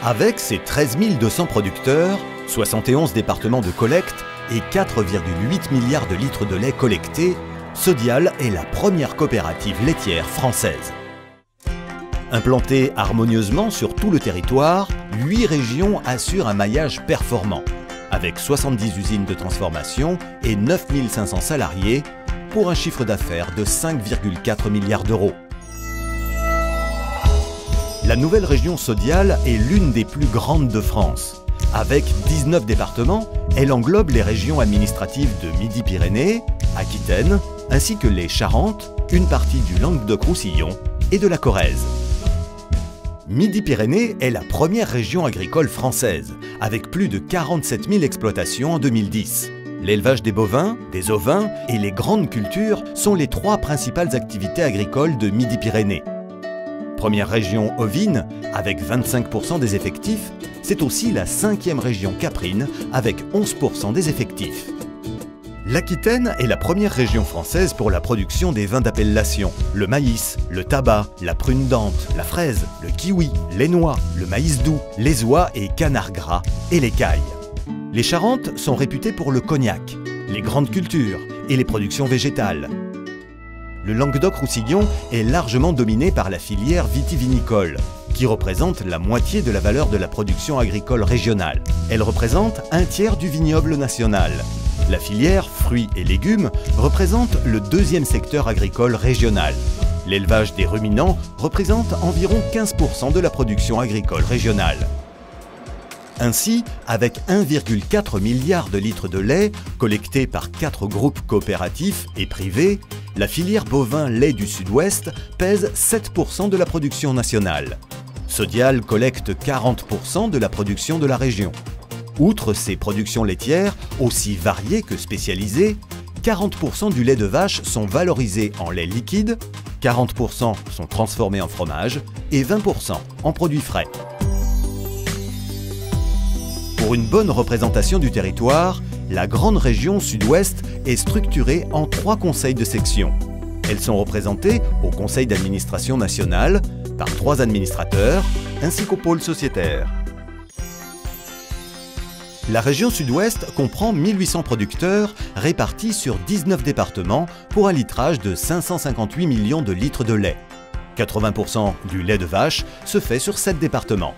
Avec ses 13 200 producteurs, 71 départements de collecte et 4,8 milliards de litres de lait collectés, Sodial est la première coopérative laitière française. Implantée harmonieusement sur tout le territoire, 8 régions assurent un maillage performant, avec 70 usines de transformation et 9 500 salariés, pour un chiffre d'affaires de 5,4 milliards d'euros. La nouvelle région Sodial est l'une des plus grandes de France. Avec 19 départements, elle englobe les régions administratives de Midi-Pyrénées, Aquitaine, ainsi que les Charentes, une partie du Languedoc-Roussillon et de la Corrèze. Midi-Pyrénées est la première région agricole française, avec plus de 47 000 exploitations en 2010. L'élevage des bovins, des ovins et les grandes cultures sont les 3 principales activités agricoles de Midi-Pyrénées. Première région ovine, avec 25% des effectifs, c'est aussi la 5e région caprine, avec 11% des effectifs. L'Aquitaine est la première région française pour la production des vins d'appellation. Le maïs, le tabac, la prune dente, la fraise, le kiwi, les noix, le maïs doux, les oies et canards gras et l'écaille. Les Charentes sont réputées pour le cognac, les grandes cultures et les productions végétales. Le Languedoc-Roussillon est largement dominé par la filière vitivinicole, qui représente la moitié de la valeur de la production agricole régionale. Elle représente un tiers du vignoble national. La filière fruits et légumes représente le 2e secteur agricole régional. L'élevage des ruminants représente environ 15% de la production agricole régionale. Ainsi, avec 1,4 milliard de litres de lait collectés par 4 groupes coopératifs et privés, la filière bovin lait du Sud-Ouest pèse 7% de la production nationale. Sodial collecte 40% de la production de la région. Outre ces productions laitières, aussi variées que spécialisées, 40% du lait de vache sont valorisés en lait liquide, 40% sont transformés en fromage et 20% en produits frais. Pour une bonne représentation du territoire, la grande région Sud-Ouest est structurée en 3 conseils de section. Elles sont représentées au conseil d'administration national par 3 administrateurs ainsi qu'au pôle sociétaire. La région Sud-Ouest comprend 1800 producteurs répartis sur 19 départements pour un litrage de 558 millions de litres de lait. 80% du lait de vache se fait sur 7 départements.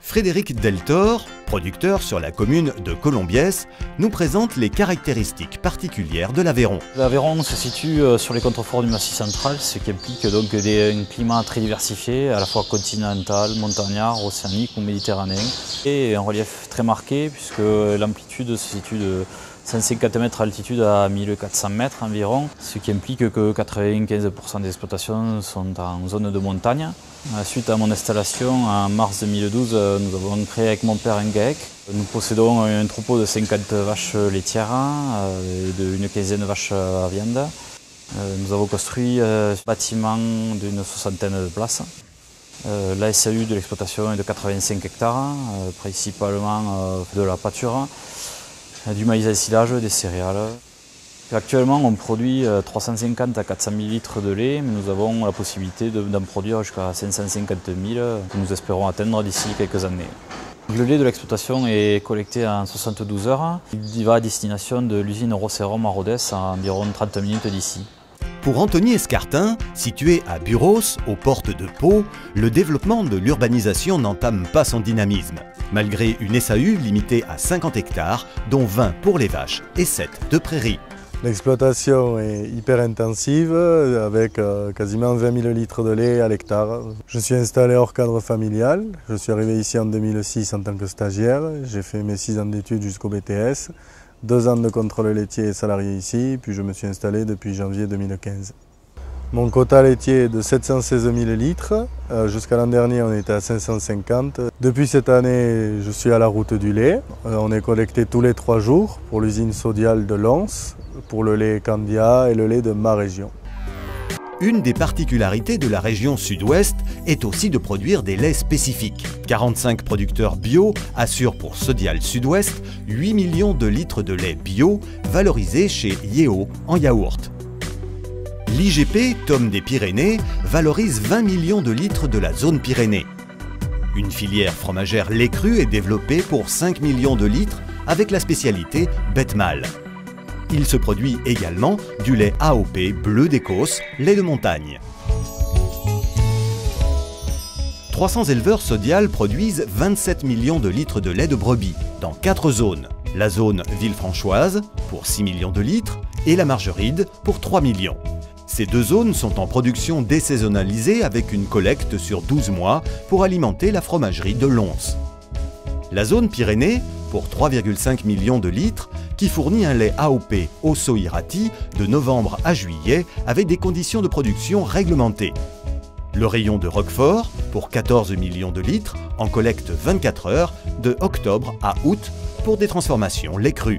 Frédéric Deltor, producteur sur la commune de Colombiès, nous présente les caractéristiques particulières de l'Aveyron. L'Aveyron se situe sur les contreforts du Massif central, ce qui implique donc un climat très diversifié, à la fois continental, montagnard, océanique ou méditerranéen, et un relief très marqué puisque l'amplitude se situe de 150 mètres d'altitude à 1400 mètres environ, ce qui implique que 95% des exploitations sont en zone de montagne. Suite à mon installation, en mars 2012, nous avons créé avec mon père un GAEC. Nous possédons un troupeau de 50 vaches laitières et d'une quinzaine de vaches à viande. Nous avons construit un bâtiment d'une 60aine de places. La SAU de l'exploitation est de 85 hectares, principalement de la pâture, du maïs à silage, des céréales. Actuellement, on produit 350 à 400 000 litres de lait, mais nous avons la possibilité d'en produire jusqu'à 550 000 que nous espérons atteindre d'ici quelques années. Le lait de l'exploitation est collecté en 72 heures. Il va à destination de l'usine Rosserum à Rodez, à environ 30 minutes d'ici. Pour Anthony Escartin, situé à Buros, aux portes de Pau, le développement de l'urbanisation n'entame pas son dynamisme, malgré une SAU limitée à 50 hectares, dont 20 pour les vaches et 7 de prairies. L'exploitation est hyper intensive, avec quasiment 20 000 litres de lait à l'hectare. Je suis installé hors cadre familial. Je suis arrivé ici en 2006 en tant que stagiaire. J'ai fait mes 6 ans d'études jusqu'au BTS, 2 ans de contrôle laitier et salarié ici, puis je me suis installé depuis janvier 2015. Mon quota laitier est de 716 000 litres. Jusqu'à l'an dernier, on était à 550. Depuis cette année, je suis à la route du lait. On est collecté tous les 3 jours pour l'usine Sodial de Lens, pour le lait Candia et le lait de ma région. Une des particularités de la région Sud-Ouest est aussi de produire des laits spécifiques. 45 producteurs bio assurent pour Sodial Sud-Ouest 8 millions de litres de lait bio valorisés chez Yeo en yaourt. L'IGP Tome des Pyrénées valorise 20 millions de litres de la zone Pyrénées. Une filière fromagère lait cru est développée pour 5 millions de litres avec la spécialité bête mâle. Il se produit également du lait AOP bleu d'Écosse, lait de montagne. 300 éleveurs Sodial produisent 27 millions de litres de lait de brebis dans 4 zones. La zone Villefranchoise pour 6 millions de litres et la Margeride pour 3 millions. Ces deux zones sont en production désaisonnalisée avec une collecte sur 12 mois pour alimenter la fromagerie de Lons. La zone Pyrénées pour 3,5 millions de litres qui fournit un lait AOP Osso Irati de novembre à juillet avec des conditions de production réglementées. Le rayon de Roquefort pour 14 millions de litres en collecte 24 heures de octobre à août pour des transformations lait cru.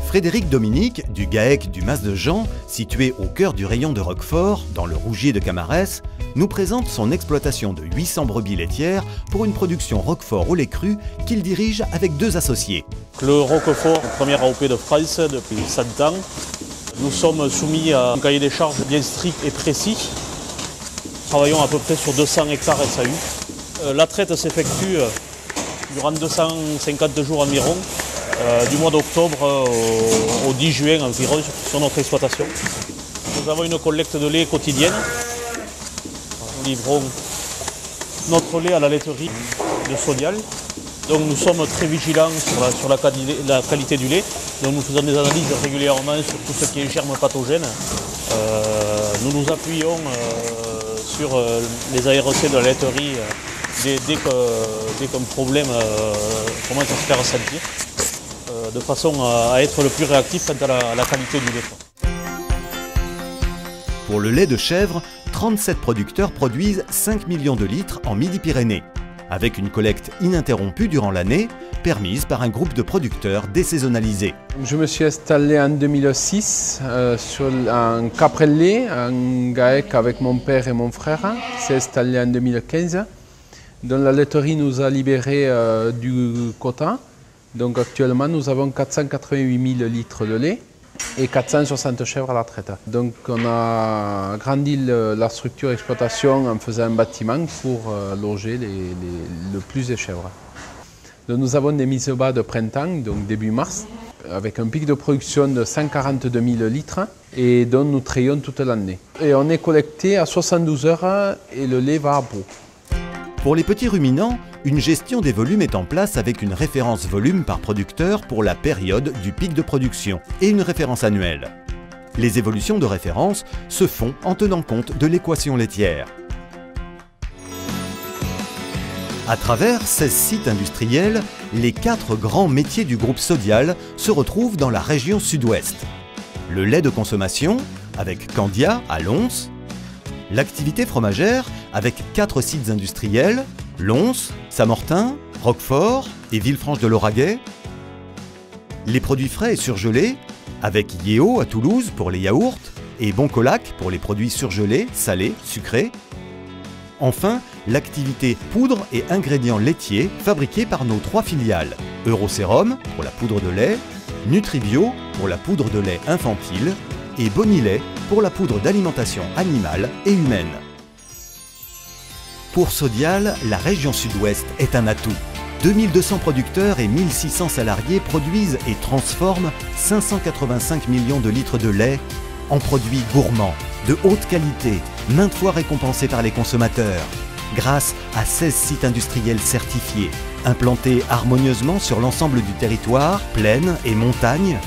Frédéric Dominique du GAEC du Mas de Jean, situé au cœur du rayon de Roquefort, dans le Rougier de Camarès, nous présente son exploitation de 800 brebis laitières pour une production Roquefort au lait cru qu'il dirige avec 2 associés. Le Roquefort, première AOP de France depuis 100 ans. Nous sommes soumis à un cahier des charges bien strict et précis. Nous travaillons à peu près sur 200 hectares SAU. La traite s'effectue durant 250 jours environ. Du mois d'octobre au 10 juin environ sur notre exploitation. Nous avons une collecte de lait quotidienne. Nous livrons notre lait à la laiterie de Sodial. Donc nous sommes très vigilants sur la qualité du lait. Donc nous faisons des analyses régulièrement sur tout ce qui est germes pathogènes. Nous nous appuyons sur les ARC de la laiterie dès qu'un problème commence à se faire sentir. De façon à être le plus réactif quant à la qualité du lait. Pour le lait de chèvre, 37 producteurs produisent 5 millions de litres en Midi-Pyrénées, avec une collecte ininterrompue durant l'année, permise par un groupe de producteurs désaisonnalisés. Je me suis installé en 2006 sur un caprel-lait, un GAEC avec mon père et mon frère. C'est installé en 2015. Dans la laiterie nous a libéré du quota. Donc actuellement, nous avons 488 000 litres de lait et 460 chèvres à la traite. Donc on a grandi la structure d'exploitation en faisant un bâtiment pour loger le plus de chèvres. Donc nous avons des mises bas de printemps, donc début mars, avec un pic de production de 142 000 litres et dont nous trayons toute l'année. Et on est collecté à 72 heures et le lait va à bout. Pour les petits ruminants, une gestion des volumes est en place avec une référence volume par producteur pour la période du pic de production et une référence annuelle. Les évolutions de référence se font en tenant compte de l'équation laitière. À travers 16 sites industriels, les 4 grands métiers du groupe Sodial se retrouvent dans la région sud-ouest. Le lait de consommation, avec Candia à Lons, l'activité fromagère, avec 4 sites industriels, Lons, Saint-Mortin, Roquefort et Villefranche-de-Lauragais. Les produits frais et surgelés, avec Yeo à Toulouse pour les yaourts et Boncolac pour les produits surgelés, salés, sucrés. Enfin, l'activité poudre et ingrédients laitiers fabriqués par nos 3 filiales. Eurosérum pour la poudre de lait, Nutribio pour la poudre de lait infantile et Bonilait pour la poudre d'alimentation animale et humaine. Pour Sodial, la région sud-ouest est un atout. 2200 producteurs et 1600 salariés produisent et transforment 585 millions de litres de lait en produits gourmands, de haute qualité, maintes fois récompensés par les consommateurs, grâce à 16 sites industriels certifiés, implantés harmonieusement sur l'ensemble du territoire, plaine et montagne.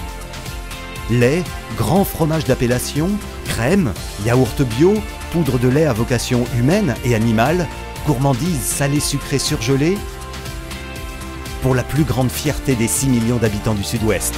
Lait, grand fromage d'appellation, crème, yaourt bio, poudre de lait à vocation humaine et animale, gourmandises salées sucrées surgelées, pour la plus grande fierté des 6 millions d'habitants du Sud-Ouest.